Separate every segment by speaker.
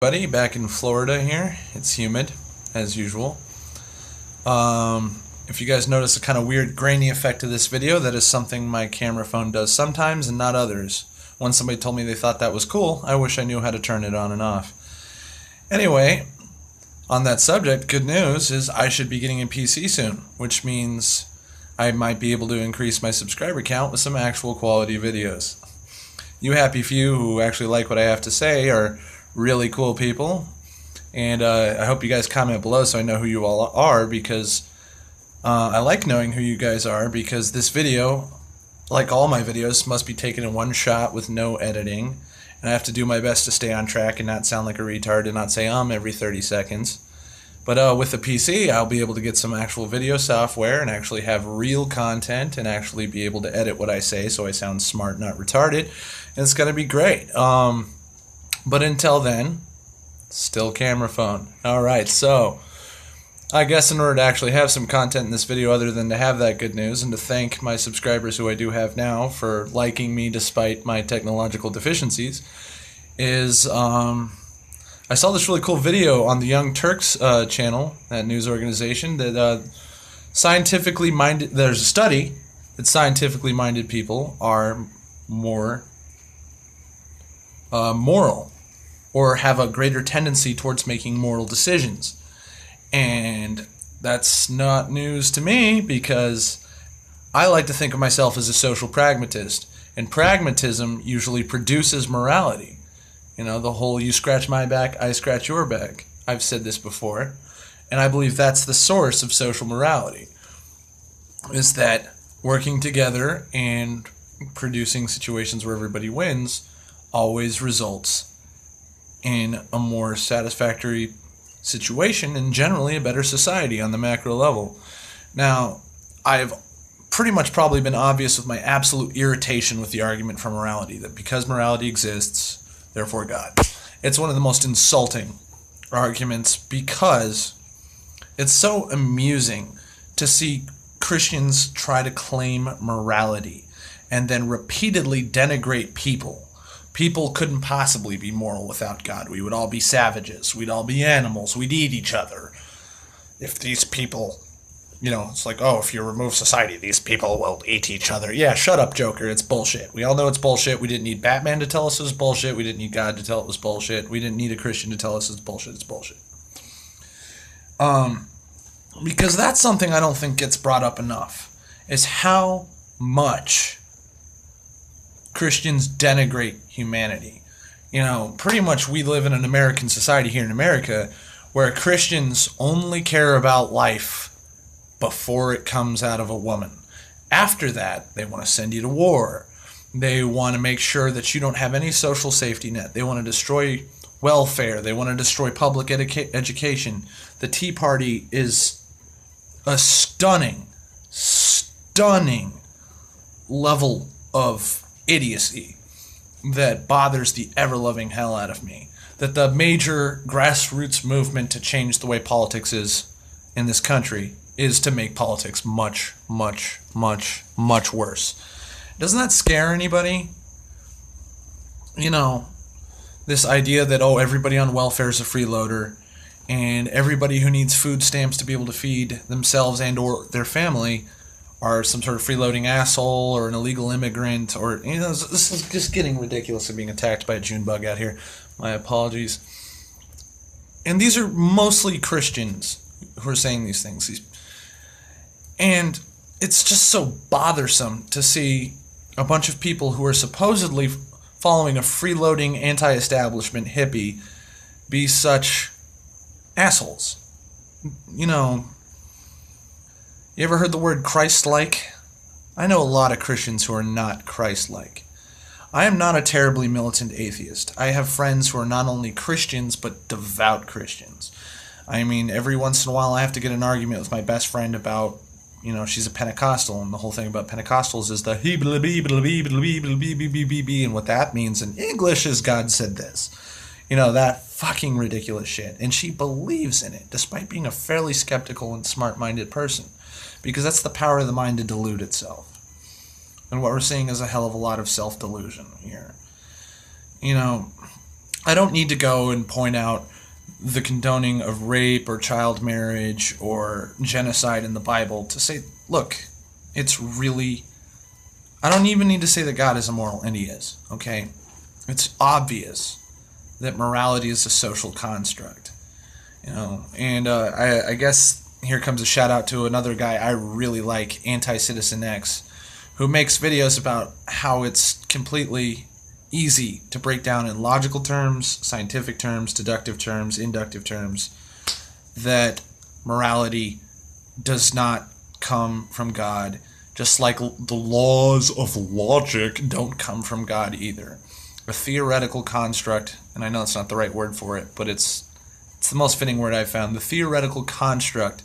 Speaker 1: Buddy, back in Florida here. It's humid, as usual. If you guys notice a kind of weird grainy effect of this video, that is something my camera phone does sometimes and not others. Once somebody told me they thought that was cool, I wish I knew how to turn it on and off. Anyway, on that subject, good news is I should be getting a PC soon, which means I might be able to increase my subscriber count with some actual quality videos. You happy few who actually like what I have to say are really cool people, and I hope you guys comment below so I know who you all are, because I like knowing who you guys are, because this video, like all my videos, must be taken in one shot with no editing, and I have to do my best to stay on track and not sound like a retard and not say every 30 seconds. But with the PC, I'll be able to get some actual video software and actually have real content and actually be able to edit what I say so I sound smart, not retarded, and it's going to be great. But until then, still camera phone. Alright, so I guess in order to actually have some content in this video other than to have that good news and to thank my subscribers who I do have now for liking me despite my technological deficiencies, is I saw this really cool video on the Young Turks channel, that news organization, that scientifically minded, there's a study that scientifically minded people are more moral, or have a greater tendency towards making moral decisions. And that's not news to me, because I like to think of myself as a social pragmatist, and pragmatism usually produces morality. You know, the whole you scratch my back, I scratch your back. I've said this before, and I believe that's the source of social morality, is that working together and producing situations where everybody wins always results in a more satisfactory situation and generally a better society on the macro level. Now, I've pretty much probably been obvious with my absolute irritation with the argument for morality, that because morality exists, therefore God. It's one of the most insulting arguments, because it's so amusing to see Christians try to claim morality and then repeatedly denigrate people. People couldn't possibly be moral without God. We would all be savages. We'd all be animals. We'd eat each other. If these people, you know, it's like, oh, if you remove society, these people will eat each other. Yeah, shut up, Joker. It's bullshit. We all know it's bullshit. We didn't need Batman to tell us it was bullshit. We didn't need God to tell it was bullshit. We didn't need a Christian to tell us it's bullshit. It's bullshit. Because that's something I don't think gets brought up enough, is how much Christians denigrate humanity. You know, pretty much we live in an American society here in America where Christians only care about life before it comes out of a woman. After that, they want to send you to war. They want to make sure that you don't have any social safety net. They want to destroy welfare. They want to destroy public education. The Tea Party is a stunning level of idiocy that bothers the ever-loving hell out of me. That the major grassroots movement to change the way politics is in this country is to make politics much, much, much, much worse. Doesn't that scare anybody? You know, this idea that, oh, everybody on welfare is a freeloader, and everybody who needs food stamps to be able to feed themselves and or their family are some sort of freeloading asshole or an illegal immigrant, or, you know, this is just getting ridiculous and being attacked by a June bug out here. My apologies. And these are mostly Christians who are saying these things. And it's just so bothersome to see a bunch of people who are supposedly following a freeloading anti-establishment hippie be such assholes. You know, you ever heard the word Christ-like? I know a lot of Christians who are not Christ-like. I am not a terribly militant atheist. I have friends who are not only Christians, but devout Christians. I mean, every once in a while I have to get an argument with my best friend about, you know, she's a Pentecostal, and the whole thing about Pentecostals is the and what that means in English is God said this. You know, that fucking ridiculous shit. And she believes in it, despite being a fairly skeptical and smart-minded person. Because that's the power of the mind to delude itself. And what we're seeing is a hell of a lot of self-delusion here. You know, I don't need to go and point out the condoning of rape or child marriage or genocide in the Bible to say, look, it's really... I don't even need to say that God is immoral, and he is, okay? It's obvious that morality is a social construct, you know? And I guess here comes a shout out to another guy I really like, AntiCitizenX, who makes videos about how it's completely easy to break down in logical terms, scientific terms, deductive terms, inductive terms, that morality does not come from God, just like the laws of logic don't come from God either. A theoretical construct, and I know it's not the right word for it, but it's the most fitting word I've found. The theoretical construct,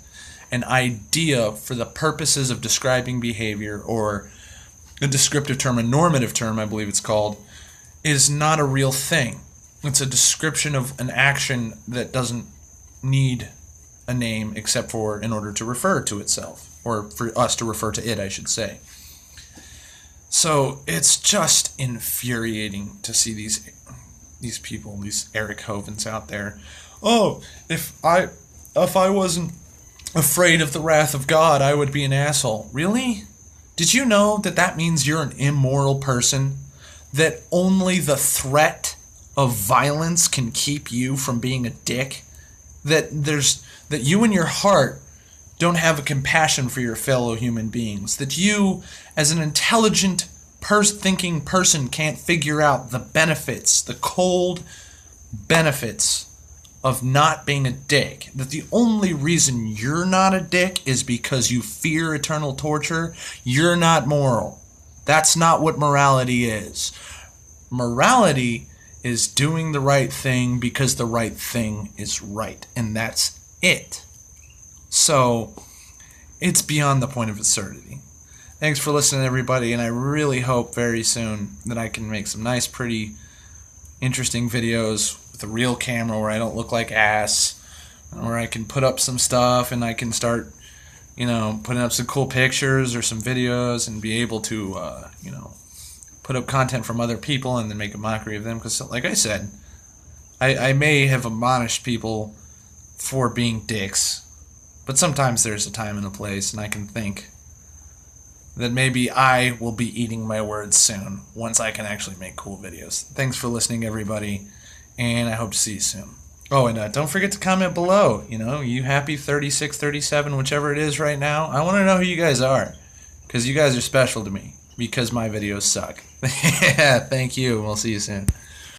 Speaker 1: an idea for the purposes of describing behavior, or a descriptive term, a normative term, I believe it's called, is not a real thing. It's a description of an action that doesn't need a name except for in order to refer to itself, or for us to refer to it, I should say. So it's just infuriating to see these people, these Eric Hovens out there. Oh, if I wasn't afraid of the wrath of God, I would be an asshole. Really? Did you know that that means you're an immoral person? That only the threat of violence can keep you from being a dick? That you in your heart don't have a compassion for your fellow human beings? That you, as an intelligent, thinking person, can't figure out the benefits, the cold benefits of not being a dick? That the only reason you're not a dick is because you fear eternal torture? You're not moral. That's not what morality is. Morality is doing the right thing because the right thing is right, and that's it. So, it's beyond the point of absurdity. Thanks for listening, everybody, and I really hope very soon that I can make some nice, pretty, interesting videos with a real camera where I don't look like ass, where I can put up some stuff and I can start, putting up some cool pictures or some videos and be able to, put up content from other people and then make a mockery of them. Because, like I said, I may have admonished people for being dicks, but sometimes there's a time and a place, and I can think that maybe I will be eating my words soon once I can actually make cool videos. Thanks for listening, everybody, and I hope to see you soon. Oh, and don't forget to comment below. You happy 36, 37, whichever it is right now. I want to know who you guys are, because you guys are special to me, because my videos suck. Yeah, thank you, and we'll see you soon.